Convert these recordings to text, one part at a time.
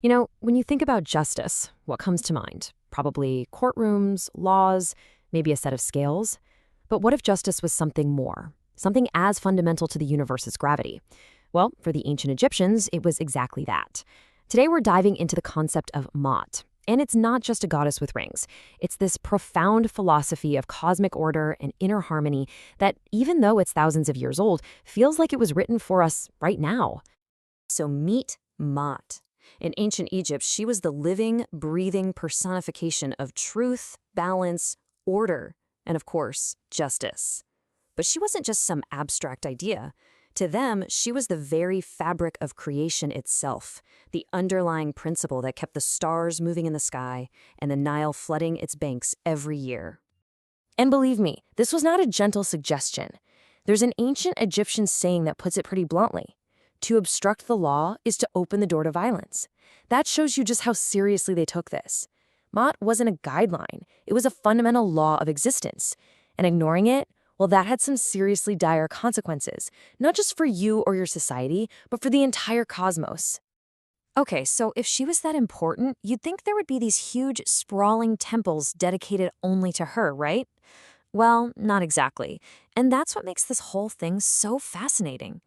When you think about justice, what comes to mind? Probably courtrooms, laws, maybe a set of scales. But what if justice was something more? Something as fundamental to the universe as gravity? Well, for the ancient Egyptians, it was exactly that. Today we're diving into the concept of Maat. And it's not just a goddess with rings. It's this profound philosophy of cosmic order and inner harmony that, even though it's thousands of years old, feels like it was written for us right now. So meet Maat. In ancient Egypt, she was the living, breathing personification of truth, balance, order, and of course, justice. But she wasn't just some abstract idea. To them, she was the very fabric of creation itself, the underlying principle that kept the stars moving in the sky and the Nile flooding its banks every year. And believe me, this was not a gentle suggestion. There's an ancient Egyptian saying that puts it pretty bluntly. To obstruct the law is to open the door to violence. That shows you just how seriously they took this. Maat wasn't a guideline. It was a fundamental law of existence. And ignoring it, well, that had some seriously dire consequences, not just for you or your society, but for the entire cosmos. Okay, so if she was that important, you'd think there would be these huge, sprawling temples dedicated only to her, right? Well, not exactly. And that's what makes this whole thing so fascinating.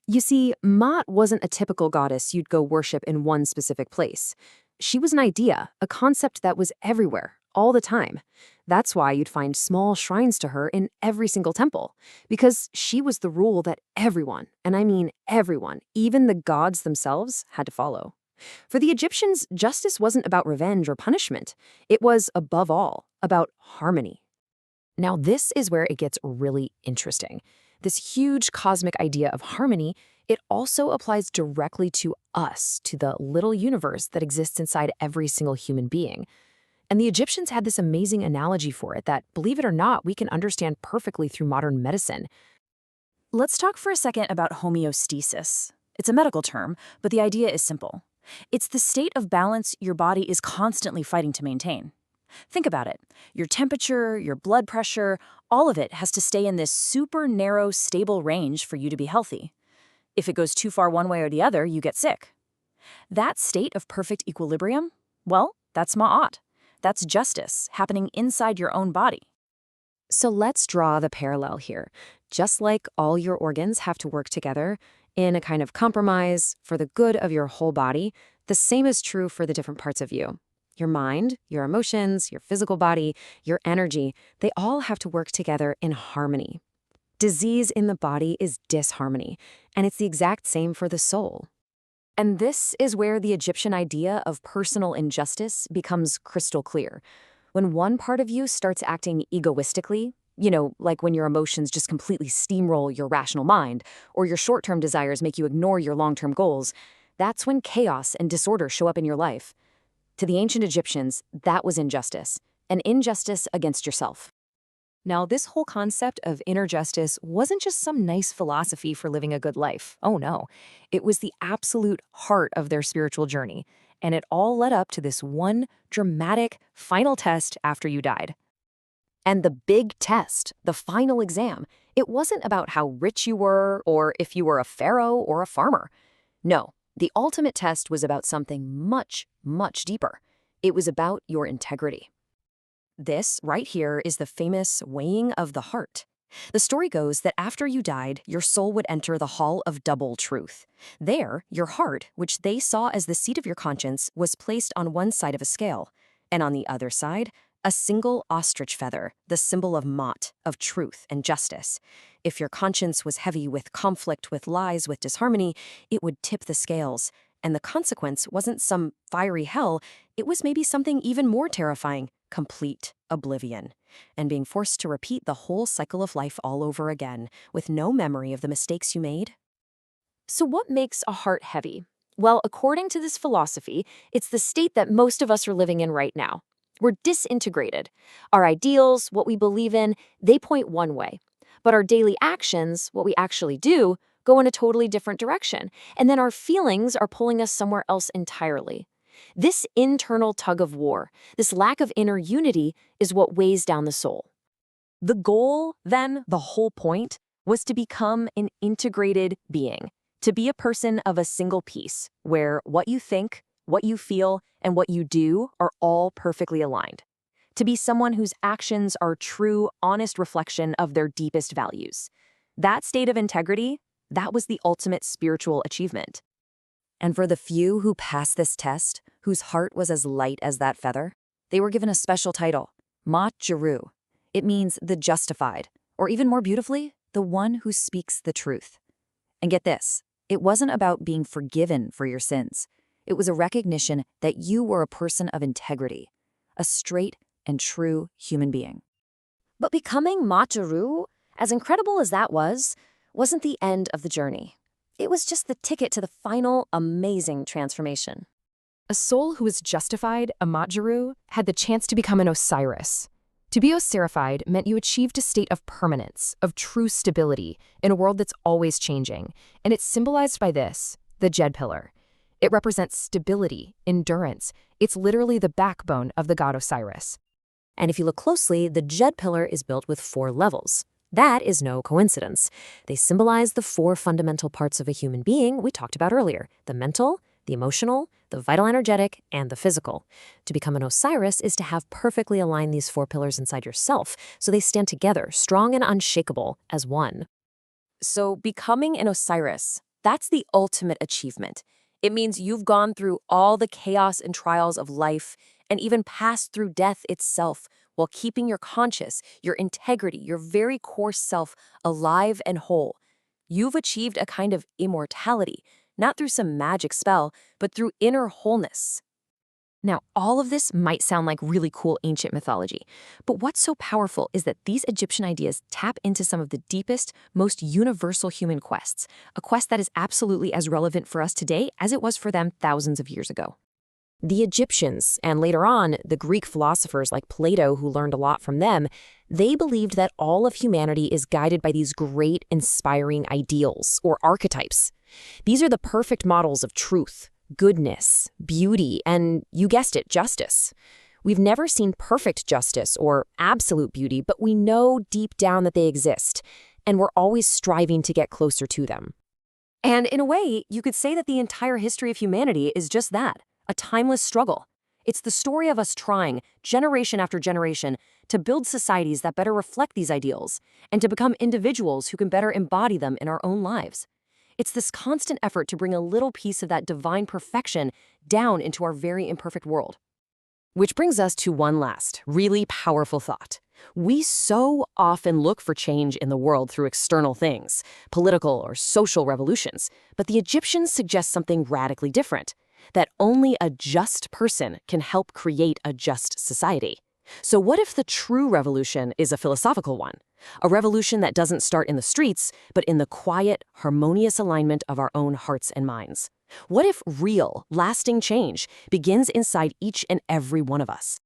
You see, Maat wasn't a typical goddess you'd go worship in one specific place. She was an idea, a concept that was everywhere, all the time. That's why you'd find small shrines to her in every single temple, because she was the rule that everyone, and I mean everyone, even the gods themselves, had to follow. For the Egyptians, justice wasn't about revenge or punishment. It was, above all, about harmony. Now, this is where it gets really interesting. This huge cosmic idea of harmony, it also applies directly to us, to the little universe that exists inside every single human being. And the Egyptians had this amazing analogy for it that, believe it or not, we can understand perfectly through modern medicine. Let's talk for a second about homeostasis. It's a medical term, but the idea is simple. It's the state of balance your body is constantly fighting to maintain. Think about it. Your temperature, your blood pressure, all of it has to stay in this super narrow, stable range for you to be healthy. If it goes too far one way or the other, you get sick. That state of perfect equilibrium, well, that's Ma'at. That's justice happening inside your own body. So let's draw the parallel here. Just like all your organs have to work together in a kind of compromise for the good of your whole body, the same is true for the different parts of you. Your mind, your emotions, your physical body, your energy, they all have to work together in harmony. Disease in the body is disharmony, and it's the exact same for the soul. And this is where the Egyptian idea of personal injustice becomes crystal clear. When one part of you starts acting egoistically, like when your emotions just completely steamroll your rational mind, or your short-term desires make you ignore your long-term goals, that's when chaos and disorder show up in your life. To the ancient Egyptians, that was injustice, an injustice against yourself. Now, this whole concept of inner justice wasn't just some nice philosophy for living a good life. Oh no, it was the absolute heart of their spiritual journey, and it all led up to this one dramatic final test after you died. And the big test, the final exam, it wasn't about how rich you were or if you were a pharaoh or a farmer. No. The ultimate test was about something much, much deeper. It was about your integrity. This, right here, is the famous weighing of the heart. The story goes that after you died, your soul would enter the hall of double truth. There, your heart, which they saw as the seat of your conscience, was placed on one side of a scale, and on the other side, a single ostrich feather, the symbol of Maat, of truth and justice. If your conscience was heavy with conflict, with lies, with disharmony, it would tip the scales. And the consequence wasn't some fiery hell, it was maybe something even more terrifying, complete oblivion. And being forced to repeat the whole cycle of life all over again, with no memory of the mistakes you made. So what makes a heart heavy? Well, according to this philosophy, it's the state that most of us are living in right now. We're disintegrated. Our ideals, what we believe in, they point one way. But our daily actions, what we actually do, go in a totally different direction. And then our feelings are pulling us somewhere else entirely. This internal tug of war, this lack of inner unity, is what weighs down the soul. The goal, then, the whole point, was to become an integrated being, to be a person of a single piece, where what you think, what you feel, and what you do are all perfectly aligned. To be someone whose actions are true, honest reflection of their deepest values. That state of integrity, that was the ultimate spiritual achievement. And for the few who passed this test, whose heart was as light as that feather, they were given a special title, Maat. It means the justified, or even more beautifully, the one who speaks the truth. And get this, it wasn't about being forgiven for your sins. It was a recognition that you were a person of integrity, a straight and true human being. But becoming Maat, as incredible as that wasn't the end of the journey. It was just the ticket to the final, amazing transformation. A soul who was justified, a Maat, had the chance to become an Osiris. To be Osirified meant you achieved a state of permanence, of true stability, in a world that's always changing, and it's symbolized by this, the Jed pillar. It represents stability, endurance. It's literally the backbone of the god Osiris. And if you look closely, the Jed pillar is built with 4 levels. That is no coincidence. They symbolize the 4 fundamental parts of a human being we talked about earlier: the mental, the emotional, the vital energetic, and the physical. To become an Osiris is to have perfectly aligned these 4 pillars inside yourself, so they stand together, strong and unshakable, as one. So becoming an Osiris, that's the ultimate achievement. It means you've gone through all the chaos and trials of life and even passed through death itself while keeping your conscious, your integrity, your very core self alive and whole. You've achieved a kind of immortality, not through some magic spell, but through inner wholeness. Now, all of this might sound like really cool ancient mythology, but what's so powerful is that these Egyptian ideas tap into some of the deepest, most universal human quests, a quest that is absolutely as relevant for us today as it was for them thousands of years ago. The Egyptians, and later on, the Greek philosophers like Plato, who learned a lot from them, they believed that all of humanity is guided by these great, inspiring ideals, or archetypes. These are the perfect models of truth, goodness, beauty, and, you guessed it, justice. We've never seen perfect justice or absolute beauty, but we know deep down that they exist, and we're always striving to get closer to them. And in a way, you could say that the entire history of humanity is just that, a timeless struggle. It's the story of us trying, generation after generation, to build societies that better reflect these ideals, and to become individuals who can better embody them in our own lives. It's this constant effort to bring a little piece of that divine perfection down into our very imperfect world. Which brings us to one last, really powerful thought. We so often look for change in the world through external things, political or social revolutions, but the Egyptians suggest something radically different, that only a just person can help create a just society. So what if the true revolution is a philosophical one? A revolution that doesn't start in the streets, but in the quiet, harmonious alignment of our own hearts and minds? What if real, lasting change begins inside each and every one of us?